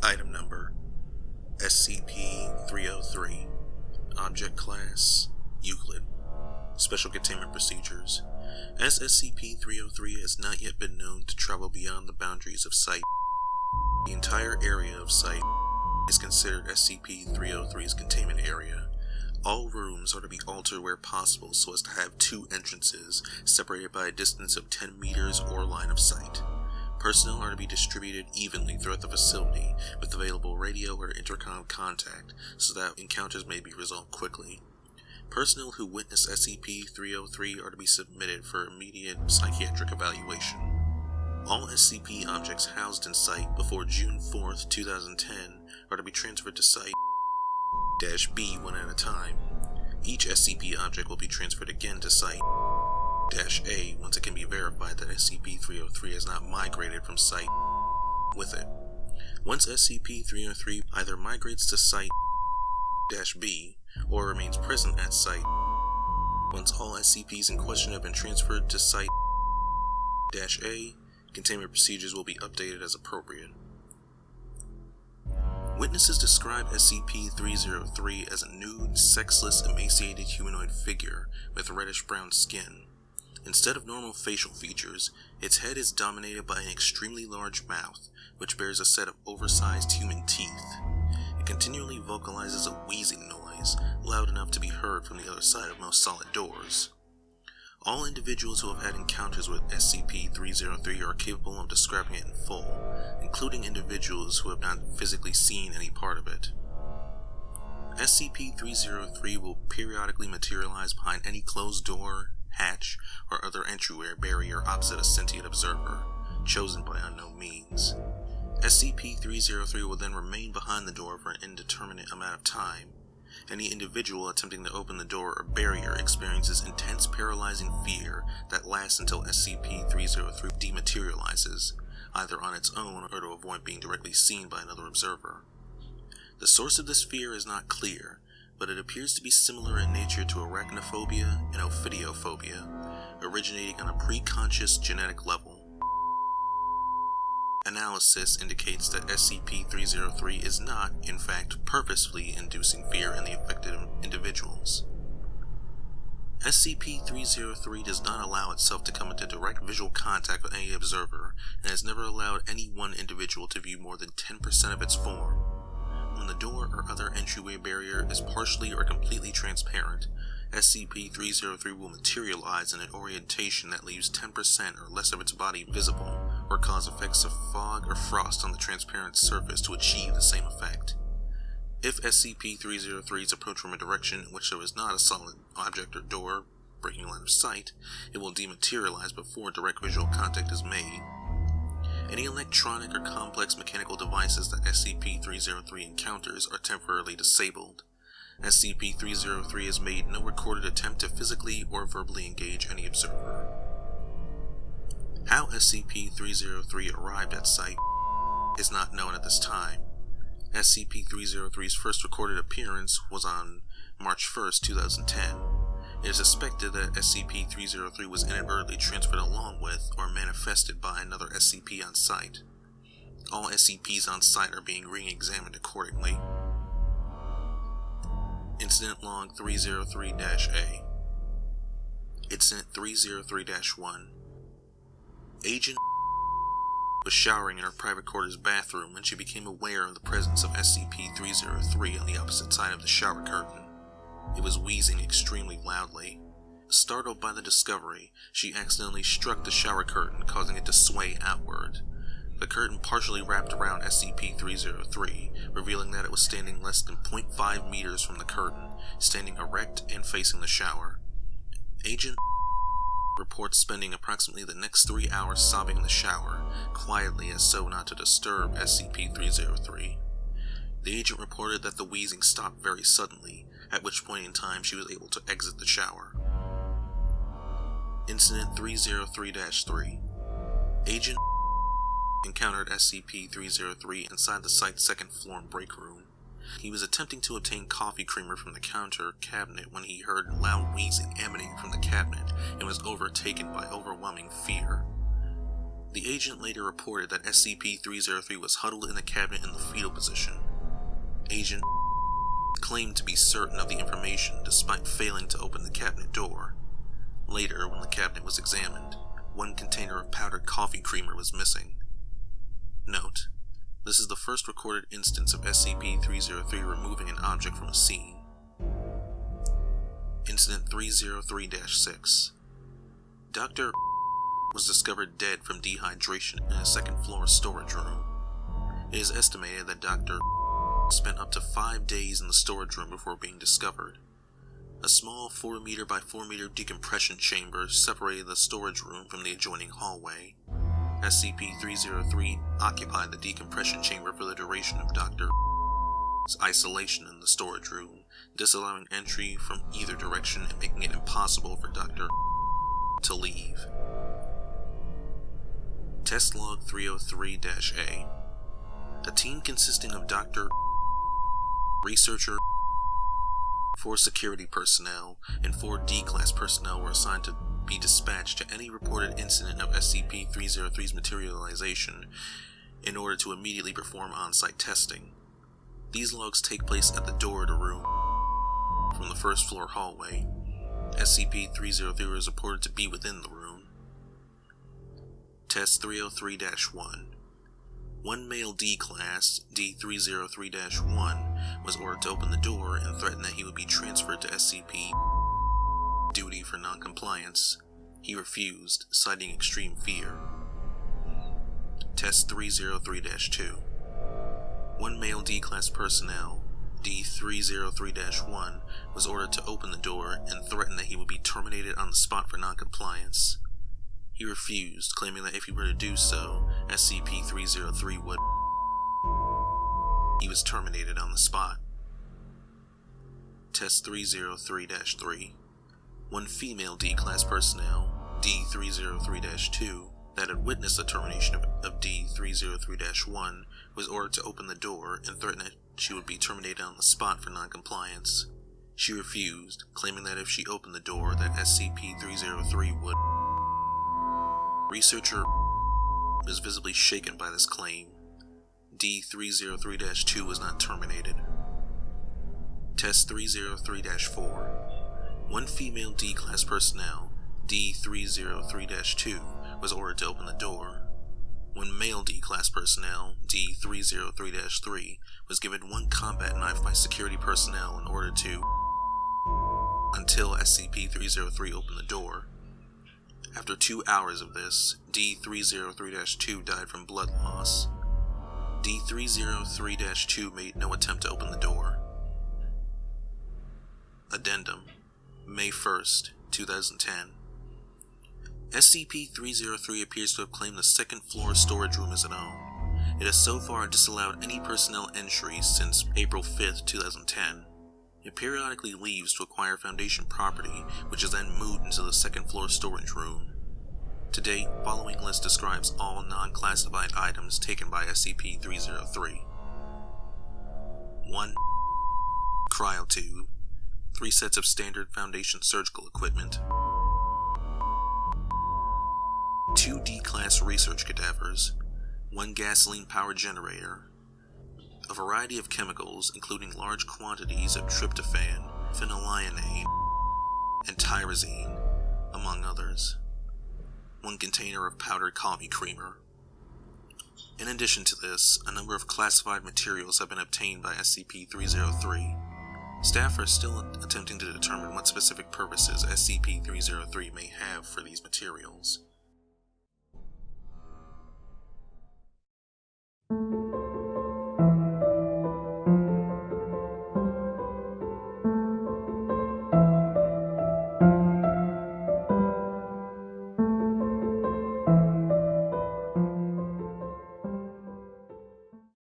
Item number SCP-303. Object Class Euclid. Special Containment Procedures. As SCP-303 has not yet been known to travel beyond the boundaries of Site, the entire area of Site is considered SCP-303's containment area. All rooms are to be altered where possible so as to have two entrances, separated by a distance of 10 meters or line of sight. Personnel are to be distributed evenly throughout the facility, with available radio or intercom contact, so that encounters may be resolved quickly. Personnel who witness SCP-303 are to be submitted for immediate psychiatric evaluation. All SCP objects housed in Site before June 4th, 2010 are to be transferred to Site-B one at a time. Each SCP object will be transferred again to Site-A once it can be verified that SCP-303 has not migrated from Site with it. Once SCP-303 either migrates to Site-B or remains present at Site, once all SCPs in question have been transferred to Site-A, containment procedures will be updated as appropriate. Witnesses describe SCP-303 as a nude, sexless, emaciated humanoid figure with reddish-brown skin. Instead of normal facial features, its head is dominated by an extremely large mouth, which bears a set of oversized human teeth. It continually vocalizes a wheezing noise, loud enough to be heard from the other side of most solid doors. All individuals who have had encounters with SCP-303 are capable of describing it in full, including individuals who have not physically seen any part of it. SCP-303 will periodically materialize behind any closed door, hatch, or other entryway barrier opposite a sentient observer, chosen by unknown means. SCP-303 will then remain behind the door for an indeterminate amount of time. Any individual attempting to open the door or barrier experiences intense paralyzing fear that lasts until SCP-303 dematerializes, either on its own or to avoid being directly seen by another observer. The source of this fear is not clear, but it appears to be similar in nature to arachnophobia and ophidiophobia, originating on a preconscious genetic level. Analysis indicates that SCP-303 is not, in fact, purposefully inducing fear in the affected individuals. SCP-303 does not allow itself to come into direct visual contact with any observer, and has never allowed any one individual to view more than 10% of its form. When the door or other entryway barrier is partially or completely transparent, SCP-303 will materialize in an orientation that leaves 10% or less of its body visible, or cause effects of fog or frost on the transparent surface to achieve the same effect. If SCP-303 is approached from a direction in which there is not a solid object or door breaking line of sight, it will dematerialize before direct visual contact is made. Any electronic or complex mechanical devices that SCP-303 encounters are temporarily disabled. SCP-303 has made no recorded attempt to physically or verbally engage any observer. How SCP-303 arrived at Site is not known at this time. SCP-303's first recorded appearance was on March 1st, 2010. It is suspected that SCP-303 was inadvertently transferred along with or manifested by another SCP on Site. All SCPs on Site are being re-examined accordingly. Incident Log 303-A. Incident 303-1. Agent was showering in her private quarters bathroom when she became aware of the presence of SCP-303 on the opposite side of the shower curtain. It was wheezing extremely loudly. Startled by the discovery, she accidentally struck the shower curtain, causing it to sway outward. The curtain partially wrapped around SCP-303, revealing that it was standing less than 0.5 meters from the curtain, standing erect and facing the shower. Agent reports spending approximately the next 3 hours sobbing in the shower, quietly as so not to disturb SCP-303. The agent reported that the wheezing stopped very suddenly, at which point in time she was able to exit the shower. Incident 303-3. Agent encountered SCP-303 inside the Site's second floor break room. He was attempting to obtain coffee creamer from the counter cabinet when he heard loud wheezing emanating from the cabinet and was overtaken by overwhelming fear. The agent later reported that SCP-303 was huddled in the cabinet in the fetal position. Agent claimed to be certain of the information despite failing to open the cabinet door. Later, when the cabinet was examined, one container of powdered coffee creamer was missing. Note: this is the first recorded instance of SCP-303 removing an object from a scene. Incident 303-6. Dr. was discovered dead from dehydration in a second-floor storage room. It is estimated that Dr. spent up to 5 days in the storage room before being discovered. A small 4 meter by 4 meter decompression chamber separated the storage room from the adjoining hallway. SCP-303 occupied the decompression chamber for the duration of Dr. isolation in the storage room, disallowing entry from either direction and making it impossible for Dr. to leave. Test Log 303-A. A team consisting of Dr. researcher, 4 security personnel, and 4 D-Class personnel were assigned to be dispatched to any reported incident of SCP-303's materialization in order to immediately perform on-site testing. These logs take place at the door of the room from the first floor hallway. SCP-303 was reported to be within the room. Test 303-1. One male D-Class, D-303-1, was ordered to open the door and threatened that he would be transferred to SCP duty for non-compliance. He refused, citing extreme fear. Test 303-2. One male D-Class personnel, D-303-1, was ordered to open the door and threatened that he would be terminated on the spot for non-compliance. He refused, claiming that if he were to do so, SCP-303 would. He was terminated on the spot. Test 303-3. One female D-Class personnel, D-303-2, that had witnessed the termination of D-303-1, was ordered to open the door and threatened that she would be terminated on the spot for non-compliance. She refused, claiming that if she opened the door, that SCP-303 would. Researcher was visibly shaken by this claim. D-303-2 was not terminated. Test 303-4. One female D-Class personnel, D-303-2, was ordered to open the door. One male D-Class personnel, D-303-3, was given one combat knife by security personnel in order to until SCP-303 opened the door. After 2 hours of this, D-303-2 died from blood loss. D-303-2 made no attempt to open the door. Addendum: May 1st, 2010. SCP-303 appears to have claimed the second-floor storage room as its own. It has so far disallowed any personnel entry since April 5th, 2010. It periodically leaves to acquire Foundation property, which is then moved into the second-floor storage room. To date, following list describes all non-classified items taken by SCP-303. 1. Cryotube. 3 sets of standard Foundation surgical equipment. 2 D-Class research cadavers. 1 gasoline-powered generator. A variety of chemicals, including large quantities of tryptophan, phenylalanine, and tyrosine, among others. 1 container of powdered coffee creamer. In addition to this, a number of classified materials have been obtained by SCP-303. Staff are still attempting to determine what specific purposes SCP-303 may have for these materials.